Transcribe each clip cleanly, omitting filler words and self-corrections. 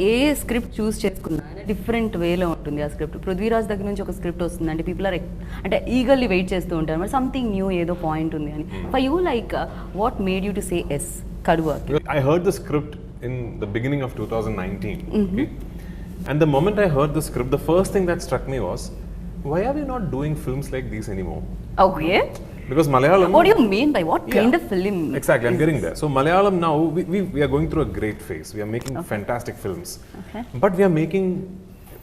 A script చూస్ చేసుకున్నా different వేలో ఉంటుంది ఆ స్క్రిప్ట్. పృథ్వీరాజ్ దగ్గర నుంచి ఒక స్క్రిప్ట్ వస్తుంది అంటే పీపుల్ ఆర్ అంటే ఈగర్లీ వెయిట్ చేస్తూ ఉంటారు మరి సంథింగ్ న్యూ ఏదో పాయింట్ ఉంది అని. For you like what made you to say yes Kaduva? I heard the script in the beginning of 2019. Okay? And the moment I heard the script, the first thing that struck me was, why are we not doing films like these anymore? Okay. Because Malayalam... What do you mean by what kind of film? Exactly, I'm getting there. So Malayalam now, we are going through a great phase. We are making fantastic films. Okay. But we are making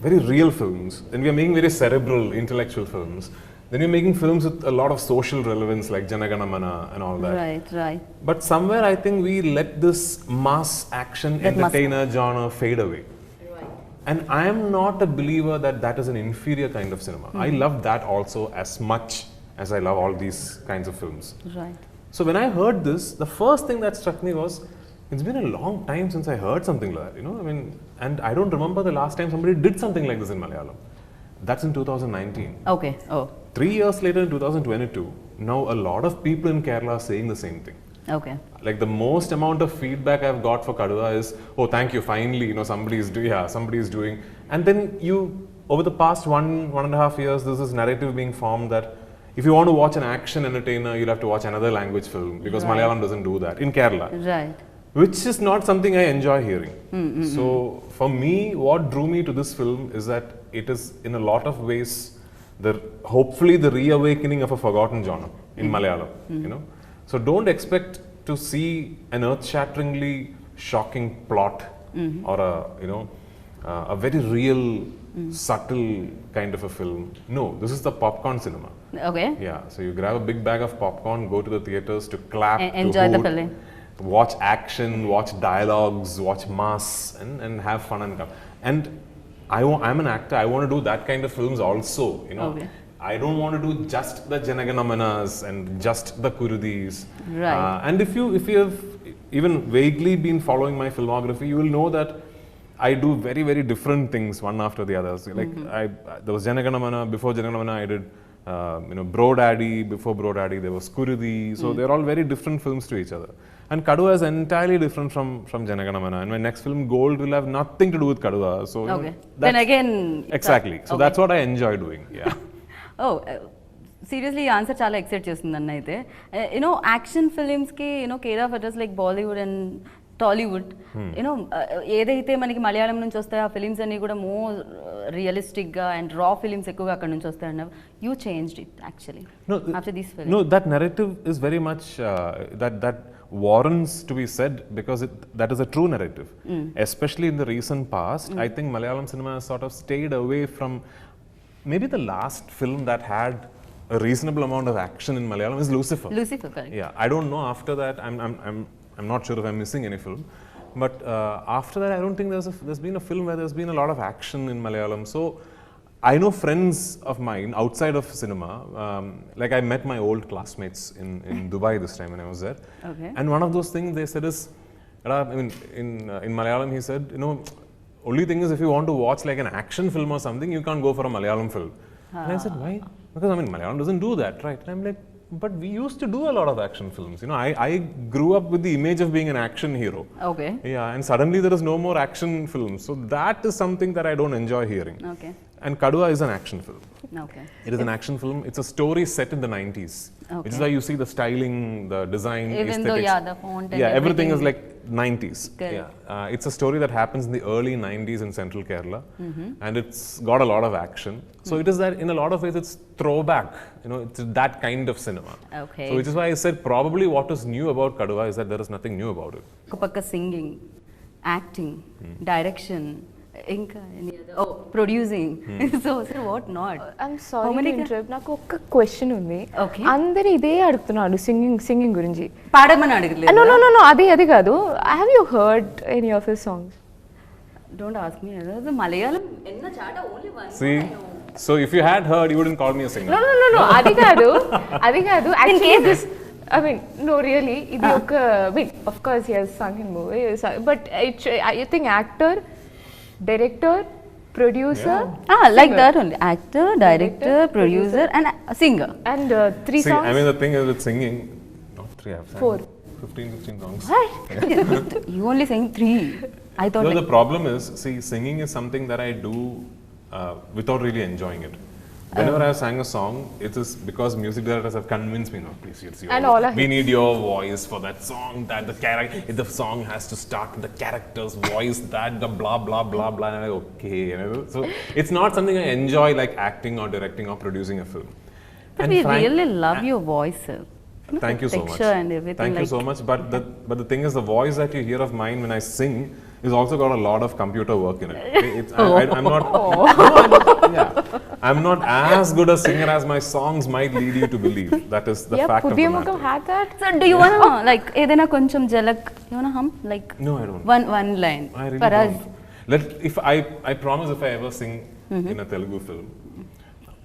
very real films. And we are making very cerebral, intellectual films. Then you're making films with a lot of social relevance like Janagana Mana and all that. Right. But somewhere I think we let this mass action entertainer genre fade away. And I am not a believer that that is an inferior kind of cinema. I love that also as much as I love all these kinds of films. Right. So when I heard this, the first thing that struck me was, it's been a long time since I heard something like that, you know, I mean, and I don't remember the last time somebody did something like this in Malayalam. That's in 2019. Okay, 3 years later in 2022, now a lot of people in Kerala are saying the same thing. Okay. Like the most amount of feedback I've got for Kaduva is, oh, thank you, finally, you know, somebody is doing. And then over the past one and a half years, there's this narrative being formed that if you want to watch an action entertainer, you'll have to watch another language film because Malayalam doesn't do that in Kerala. Right. Which is not something I enjoy hearing. So for me, what drew me to this film is that it is in a lot of ways, hopefully the reawakening of a forgotten genre in Malayalam, you know. So don't expect to see an earth-shatteringly shocking plot or a very real, subtle kind of a film. No, this is the popcorn cinema. Okay. Yeah, so you grab a big bag of popcorn, go to the theaters to clap, enjoy to the film. Watch action, watch dialogues, watch mass, and have fun and come. And I'm an actor. I want to do that kind of films also. You know, Okay. I don't want to do just the Janaganamanas and just the Kurudis. Right. And if you have even vaguely been following my filmography, you will know that I do very, very different things one after the other. So like there was Janaganamana. Before Janaganamana, I did Bro Daddy. Before Bro Daddy, there was Kurudi. So they're all very different films to each other. And Kaduva is entirely different from Janaganamana. And my next film, Gold, will have nothing to do with Kaduva. So Okay. Then again. Exactly. So that's what I enjoy doing. Yeah. Seriously ఈ answer చాలా excite చేస్తుంది అన్న అయితే. You know action ఫిలిమ్స్కి care of address like Bollywood and Tollywood you know ఏదైతే మనకి మలయాళం నుంచి వస్తాయో ఆ ఫిలిమ్స్ అన్ని కూడా మోర్ రియలిస్టిక్గా అండ్ రా ఫిలిమ్స్ ఎక్కువగా అక్కడ నుంచి వస్తాయన్న you changed it actually after this film. No, that narrative is very much that warrants to be said because that is a true narrative. Especially in the recent past, I think Malayalam cinema has sort of stayed away from maybe the last film that had a reasonable amount of action in Malayalam is Lucifer. Lucifer, correct. Yeah, I don't know after that. I'm not sure if I'm missing any film, but after that, I don't think there's been a film where there's been a lot of action in Malayalam. So I know friends of mine outside of cinema, like I met my old classmates in Dubai this time when I was there. Okay. And one of those things they said is, I mean, in Malayalam he said, you know, only thing is if you want to watch like an action film or something, you can't go for a Malayalam film. And I said, why? Because I mean, Malayalam doesn't do that, right? And I'm like, but we used to do a lot of action films. You know, I grew up with the image of being an action hero. Okay. Yeah, and suddenly there is no more action films. So that is something that I don't enjoy hearing. Okay. And Kaduva is an action film. Okay. It is an action film. It's a story set in the 90s. Okay. Which is why you see the styling, the design, Even aesthetics. though, the font and everything is like 90s. Correct. Yeah. It's a story that happens in the early 90s in central Kerala. And it's got a lot of action. So it is that in a lot of ways it's throwback. You know, it's that kind of cinema. Okay. So which is why I said probably what is new about Kaduva is that there is nothing new about it. Kupakka singing, acting, direction, producing so what not. I'm sorry to interrupt. నాకు ఒక question ఉంది. అందరూ ఇదే అడుగుతున్నాడు singing గురించి. పాడమని అడగలేదు. No no no అది కాదు. Have you heard any of his songs? Don't ask me. అది మలయాళం ఎన్న చాట only one. See, so if you had heard, you wouldn't call me a singer. No, అది కాదు. Actually this, I mean, no, really, ఇది ఒక, I mean, of course he has sung in movies, but I think actor, director, producer, like that only. Actor, director, producer and singer. And 3 songs. I mean, the thing is with singing, not 3, I've sang 4. 15, 16 songs. What? You only sang 3. I thought The problem is, see, singing is something that I do without really enjoying it. Whenever I sang a song, it is because music directors have convinced me, no, please, it's your, And all of we need your voice for that song, that the character, if the song has to start with the character's voice, that the blah, blah, blah, blah, and I'm like, okay. You know? So it's not something I enjoy like acting or directing or producing a film. But And we frank- really love your voice, sir. Thank you so much. Texture and everything. Thank you so much. But the thing is, the voice that you hear of mine when I sing is also got a lot of computer work in it. I'm not. I'm not as good a singer as my songs might lead you to believe. That is the fact of the matter. had that. So do you wanna like edena koncham jalak? You wanna hum like No, I don't. one line I really for us? don't. If I promise if I ever sing in a Telugu film,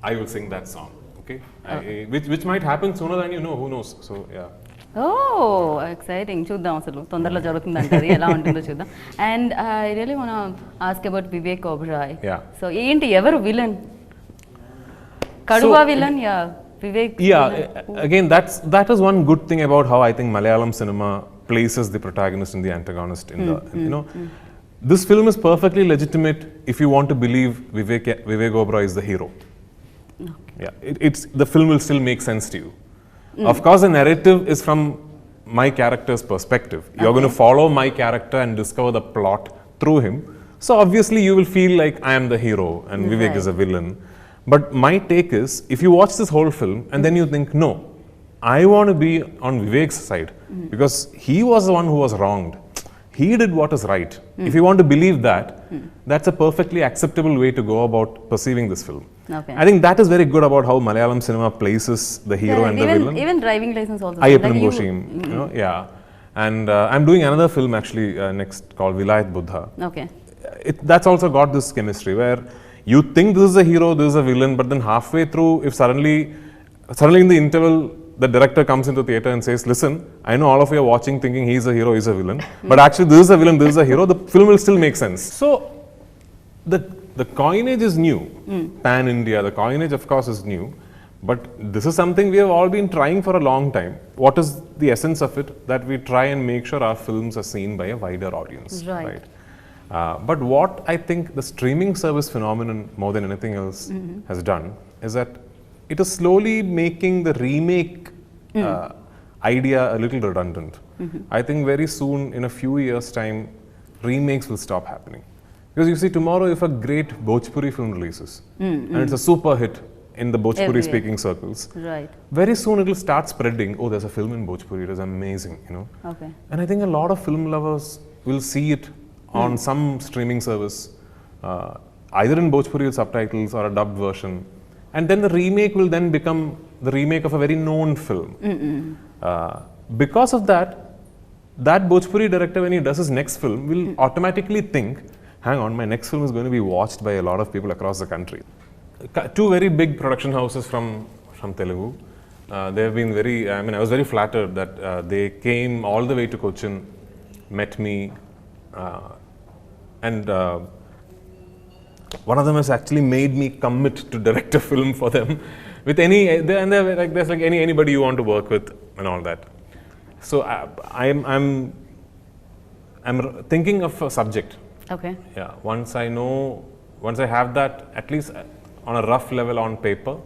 I will sing that song. Okay, which might happen sooner than you know. Who knows? So yeah. Oh, exciting! చూద్దాం అసలు తొందరలో జరుగుతుంది అంటది ఎలా ఉంటుందో చూద్దాం. And I really wanna ask about Vivek Oberoi. Yeah. So ఏంటి ఎవరు villain? Kaduva villain, yeah. Vivek. Yeah, villain. again, that is one good thing about how I think Malayalam cinema places the protagonist and the antagonist in the, you know. This film is perfectly legitimate if you want to believe Vivek Oberoi is the hero. Yeah, the film will still make sense to you. Of course, the narrative is from my character's perspective. You're going to follow my character and discover the plot through him. So obviously, you will feel like I am the hero and Vivek is a villain. But my take is, if you watch this whole film and then you think, no, I want to be on Vivek's side because he was the one who was wronged. He did what is right. If you want to believe that, that's a perfectly acceptable way to go about perceiving this film. Okay. I think that is very good about how Malayalam cinema places the hero and the villain. Even driving license also. Ayyappan Like you- Goshim, you know, yeah. And I'm doing another film actually next called Vilayat Buddha. Okay. That's also got this chemistry where you think this is a hero, this is a villain, but then halfway through, if suddenly in the interval, the director comes into theatre and says, listen, I know all of you are watching thinking he's a hero, he's a villain, but actually this is a villain, this is a hero, the film will still make sense. So the coinage is new, pan-India, the coinage of course is new, but this is something we have all been trying for a long time. What is the essence of it? That we try and make sure our films are seen by a wider audience. Right. But what I think the streaming service phenomenon more than anything else has done is that it is slowly making the remake idea a little redundant. I think very soon, in a few years' time, remakes will stop happening. Because you see, tomorrow if a great Bhojpuri film releases and it's a super hit in the Bhojpuri speaking circles, Right. very soon it will start spreading, oh, there's a film in Bhojpuri, it is amazing, you know. Okay. And I think a lot of film lovers will see it on some streaming service, either in Bhojpuri with subtitles or a dubbed version. And then the remake will then become the remake of a very known film. Because of that Bhojpuri director, when he does his next film, will automatically think, hang on, my next film is going to be watched by a lot of people across the country. Two very big production houses from Telugu. They have been I was very flattered that they came all the way to Cochin, met me, and one of them has actually made me commit to direct a film for them with there's like anybody you want to work with and all that. So I'm thinking of a subject. Okay. Yeah, once I have that at least on a rough level on paper,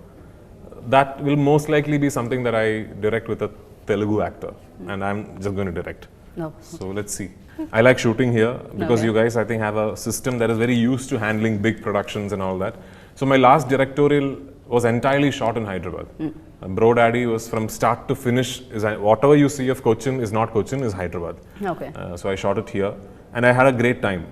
that will most likely be something that I direct with a Telugu actor, and I'm just going to direct. No. So let's see. I like shooting here because Okay. you guys, I think, have a system that is very used to handling big productions and all that. So my last directorial was entirely shot in Hyderabad. Bro Daddy was from start to finish. Whatever you see of Cochin is not Cochin, is Hyderabad. Okay. So I shot it here, and I had a great time.